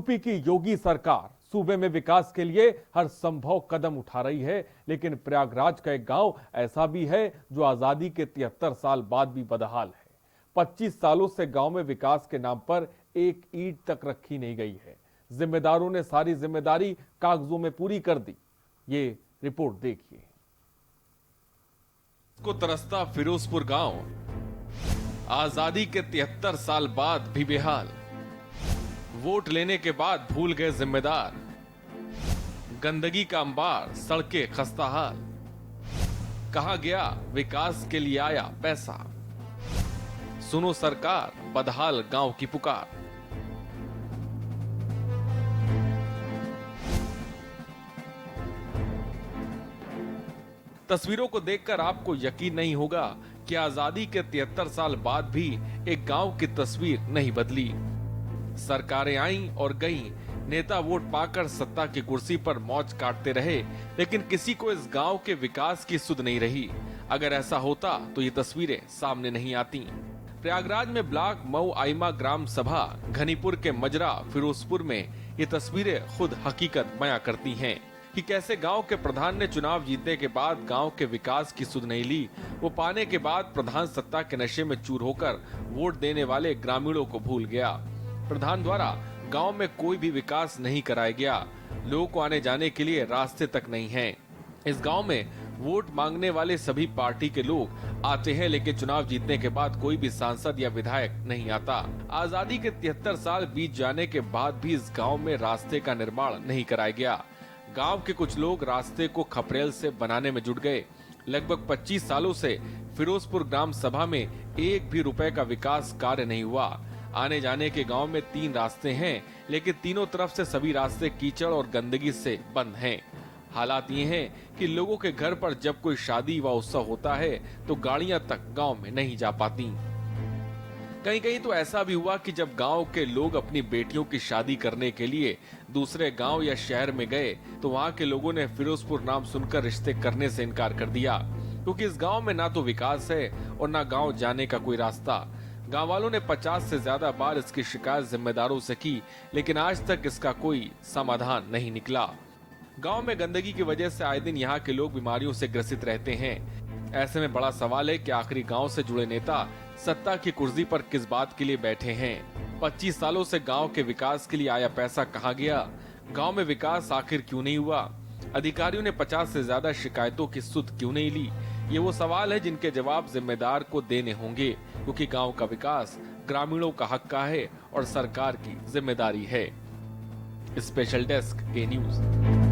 UP की योगी सरकार सूबे में विकास के लिए हर संभव कदम उठा रही है, लेकिन प्रयागराज का एक गांव ऐसा भी है जो आजादी के 73 साल बाद भी बदहाल है। 25 सालों से गांव में विकास के नाम पर एक ईंट तक रखी नहीं गई है। जिम्मेदारों ने सारी जिम्मेदारी कागजों में पूरी कर दी। ये रिपोर्ट देखिए। को तरसता फिरोजपुर गांव आजादी के 73 साल बाद भी बेहाल। वोट लेने के बाद भूल गए जिम्मेदार। गंदगी का अंबार, सड़कें खस्ताहाल। कहां गया विकास के लिए आया पैसा? सुनो सरकार, बदहाल गांव की पुकार। तस्वीरों को देखकर आपको यकीन नहीं होगा कि आजादी के 73 साल बाद भी एक गांव की तस्वीर नहीं बदली। सरकारें आईं और गईं, नेता वोट पाकर सत्ता की कुर्सी पर मौज काटते रहे, लेकिन किसी को इस गांव के विकास की सुध नहीं रही। अगर ऐसा होता तो ये तस्वीरें सामने नहीं आती। प्रयागराज में ब्लॉक मऊ आइमा ग्राम सभा, घनीपुर के मजरा, फिरोजपुर में ये तस्वीरें खुद हकीकत बयां करती हैं कि कैसे गांव के प्रधान ने चुनाव जीतने के बाद गांव के विकास की सुध नहीं ली। वो पाने के बाद प्रधान सत्ता के नशे में चूर होकर वोट देने वाले ग्रामीणों को भूल गया। प्रधान द्वारा गांव में कोई भी विकास नहीं कराया गया। लोगों को आने जाने के लिए रास्ते तक नहीं हैं। इस गांव में वोट मांगने वाले सभी पार्टी के लोग आते हैं, लेकिन चुनाव जीतने के बाद कोई भी सांसद या विधायक नहीं आता। आजादी के 73 साल बीत जाने के बाद भी इस गांव में रास्ते का निर्माण नहीं कराया गया। गांव के कुछ लोग रास्ते को खपरेल से बनाने में जुट गए। लगभग 25 सालों से फिरोजपुर ग्राम सभा में एक भी रुपए का विकास कार्य नहीं हुआ। आने जाने के गांव में 3 रास्ते हैं, लेकिन तीनों तरफ से सभी रास्ते कीचड़ और गंदगी से बंद हैं। हालात ये हैं कि लोगों के घर पर जब कोई शादी व उत्सव होता है तो गाड़ियां तक गांव में नहीं जा पाती। कहीं कहीं तो ऐसा भी हुआ कि जब गांव के लोग अपनी बेटियों की शादी करने के लिए दूसरे गांव या शहर में गए तो वहां के लोगों ने फिरोजपुर नाम सुनकर रिश्ते करने से इनकार कर दिया, क्योंकि इस गांव में ना तो विकास है और ना गांव जाने का कोई रास्ता। गांव वालों ने 50 से ज्यादा बार इसकी शिकायत जिम्मेदारों से की, लेकिन आज तक इसका कोई समाधान नहीं निकला। गांव में गंदगी की वजह से आए दिन यहाँ के लोग बीमारियों से ग्रसित रहते हैं। ऐसे में बड़ा सवाल है कि आखिरी गांव से जुड़े नेता सत्ता की कुर्सी पर किस बात के लिए बैठे हैं? 25 सालों से गांव के विकास के लिए आया पैसा कहां गया? गांव में विकास आखिर क्यों नहीं हुआ? अधिकारियों ने 50 से ज्यादा शिकायतों की सुध क्यों नहीं ली? ये वो सवाल है जिनके जवाब जिम्मेदार को देने होंगे, क्योंकि गांव का विकास ग्रामीणों का हक का है और सरकार की जिम्मेदारी है। स्पेशल डेस्क के न्यूज।